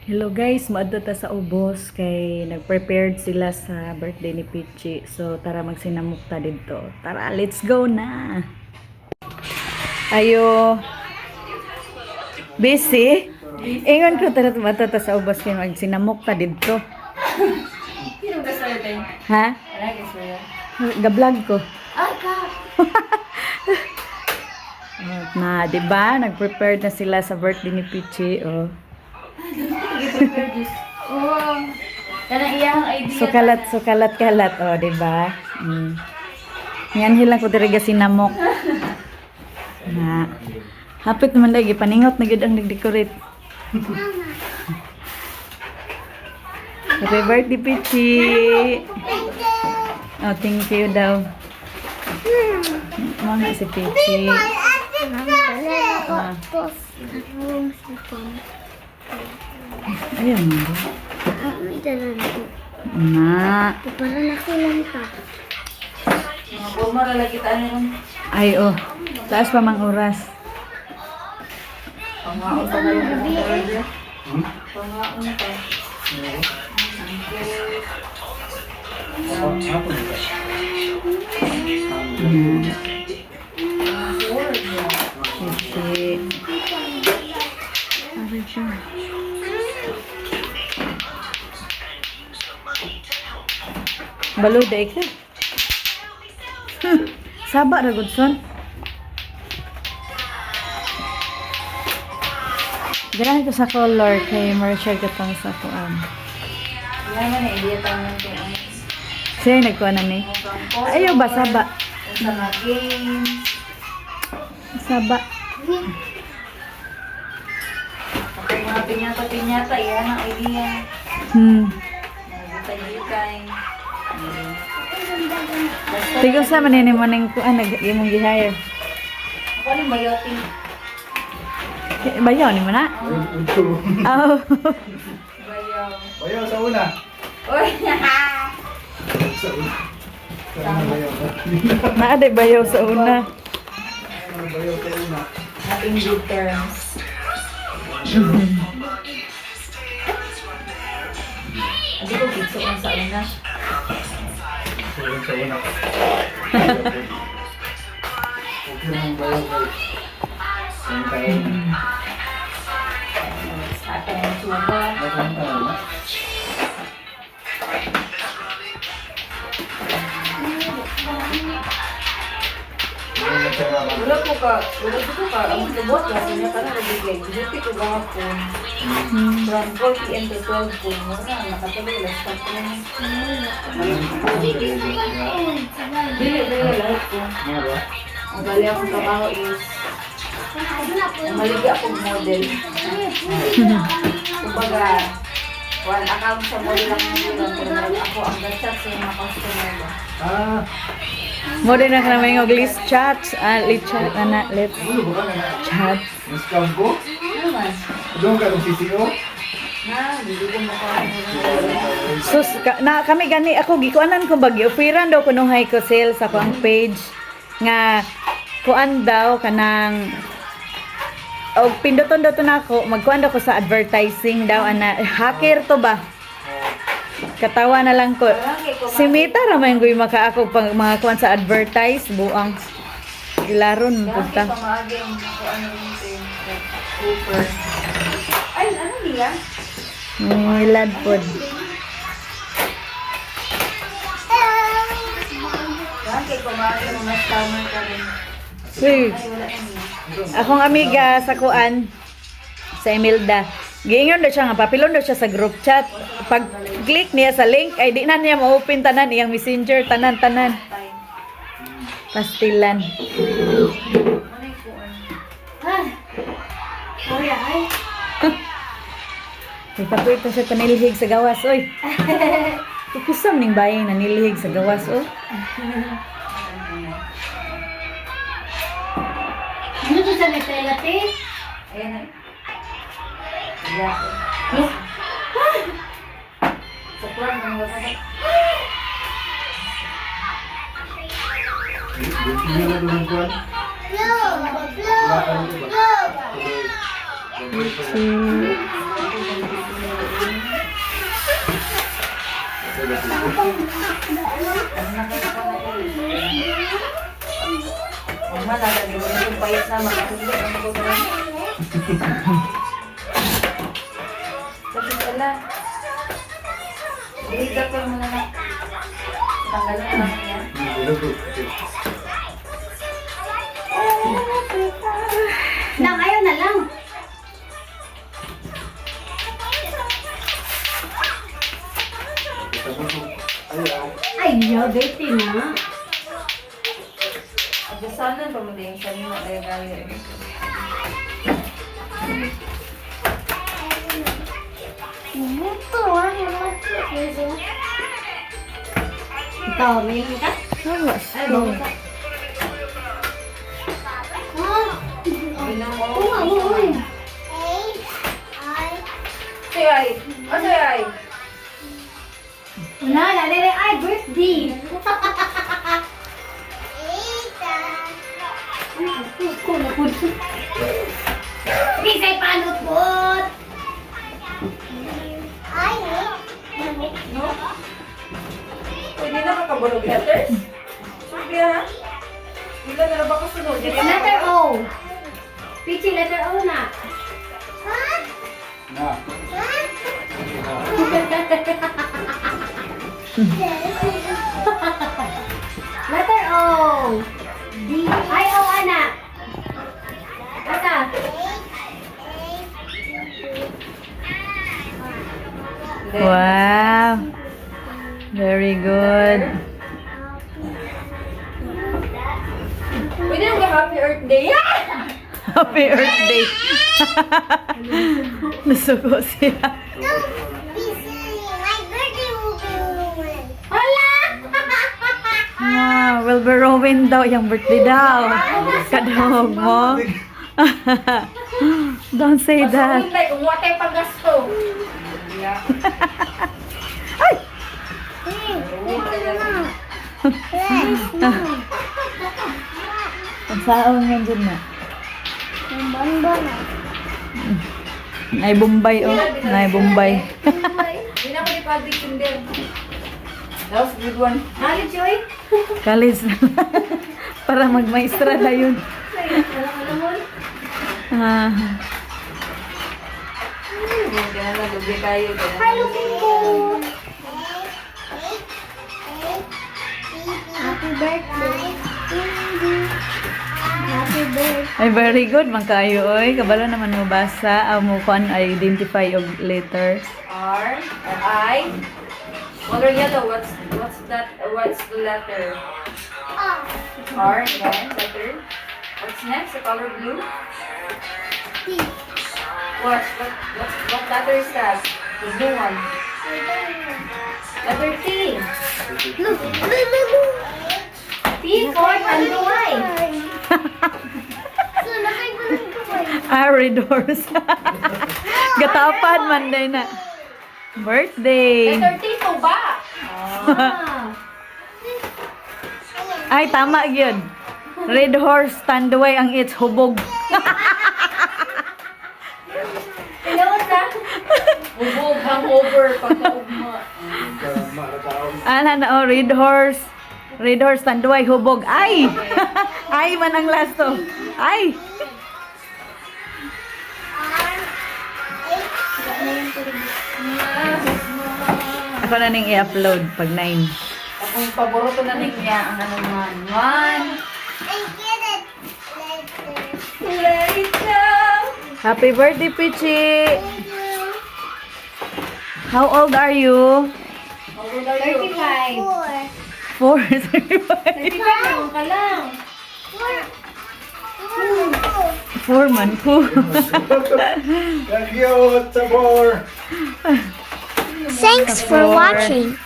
Hello guys, maadto ta sa ubos kay nag-prepared sila sa birthday ni Peachy. So tara magsinamok ta dito. Tara, let's go na. Ayo. Busy? Ingon ko tara maadto ta sa ubos kay magsinamok ta dito. Sino ka sa'yo tayo? Ha? Wala ka sa'yo? Ga-vlog ko. Ay ka! Na, 'di ba? Nag-prepared na sila sa birthday ni Peachy. Oh. Oh, kanang iyang idea. Sukalat, oh, 'di ba? Yan hilang ko diri ga sinamok. Na. Hapit naman lagi paningot na gid ang nag-decorate. Happy birthday, Peachy. Oh, thank you daw. Mga si Peachy. Ayun mo. Na. Parang nakulang ka. Pumara lagi tayo nun. Ay, oh. Taas pa mang oras. Pangaon pa na yung order. Pangaon pa. Peachy. Aray siya. Baluday ka. Saba ra gud son. Ganun ko sa color kay Marshall katong sa kuan. Yan man idea tayo nun kung ano. Siya yung nagkuha na ni. Ayaw ba saba? Sa mga games. Saba. Kapag mga pinyata, yan ang idea. Nagitay-gitay. Tigo sa manini mo ning kuan nag-imong gihire. Ako rin bayote. Bayaw ni mo na? Oh. Bayaw. Bayaw sa una. Uy! Sa una. Sa una bayaw. Naa day bayaw sa una. Bayaw sa una. Not in good terms. Hindi ko gitso kung sa una. Sa una. Okay lang bayaw guys. Ang tayo. Sa atin ang suba. Ang tayo na. Wala ko ka, ang subot na siya ka na nabigay. Duty ko gahapon. From 4 p.m. to 12 po. Muna, nakatuloy lang. Start ko naman. Dili lahat ko. Ano ba? Ang bali akong trabaho is maligi akong model. Kumbaga, one account sa model lang nila. Pero ako ang gachat sa mga customer ba. Ah, Mo din na ka naman yung list chat. Lit chat. Let's ano ba ka na? chat. Scam ko? Ano man? Doon ka ng CCO? Na, hindi ko makain. Sus, kami gani ako gikuanan ko bagyo. Operan daw kuno hay ko sale sa akong page nga kuan daw kanang og pinduton daw to nako magkuan daw ko sa advertising daw ana hacker to ba. Katawa na lang ko. Si Mita ra man guy maka ako pang mga kuan sa advertise buang ilaron mo punta. Pamaging ako ano yung super. Ay, ano niya? Milad pod. Bakit pamaging mga scammer ka rin? Hey. Ay, wala na niya. Akong amiga sa kuan sa Imelda. Giingon daw siya nga papilon daw siya sa group chat. Pag click niya sa link ay di na niya ma-open tanan iyang messenger tanan. Time. Pastilan. Ano yung kuwan? Kuya, ay. Ikapoy pa siya panilhig sa gawas oy. Kusam ning bayang nanilhig sa gawas oh. Ano to sa metelate? Ayan na. Kaya ako. Sa kuwan, ang wala. Hindi na doon kuwan. Wala ka nito ba? Peachy. Mama, nagagawin mo yung payat na makakuli. Ano ko ba? Sabi pala. Irigator mo na na. Tanggalin mo naman yan. Nang ayaw na lang. Ay, yogurt na. Agasanan pa mo din sa mga tayo-tayo. Ikaw, may ka? Wala. Ay, bago ka. Bilang mo. Oo, oo. Sayay! Oh, sayay! Wala, lalere. Ay, birthday. Bisay panupot. No? Pwede na makabulog letters? Sige ha? Ilan na ba kasunod? Letter O. Peachy, letter O na. Na. Letter O. D. Ay, O, anak. Basta. Wow. Very good. Pwede na happy Earth Day. Happy Earth Day. Nasuko siya. Hala! Wow, will be ruined daw yung birthday daw. Kadahog mo. Don't say that. Pasawin like, umuha tayo pang gasto. Yeah. Ang saong yan dun na. Nay Bombay oh. Nay Bombay. Hindi na ko ni Padre Kinder. That was a good one. Hali, Joy? Kalis. Para magmaestra na yun. Ah. Ganyan na, lubi kayo. Hello, Kinko. Happy birthday. Happy birthday. Ay, very good. Magkayo oy. Kabalo naman mo basa. Mo kuan identify og letters. R, or I. Color yellow, what's that? What's the letter? R, then letter. What's next? The color blue. What letter is that? The blue one. Letter T. Look. T for Tanduay. Ari doors. Gatapan man day na. Birthday. Letter T to ba? Ah. Ay, tama gyud. Red horse stand away ang its hubog. Hello, sa? Hubog, hangover, pagkaugma. Ana na oh, red horse. Red horse stand away hubog. Ay. Ay man ang last to. Ay. Ako na ning i-upload pag 9. Akong paborito na niya ang ano man. One. Let it go. Happy birthday, Peachy. How old are you? How old are you? 35. 4. 35 lang ka lang. 4 man po. Thank you, sabor. Thanks for watching.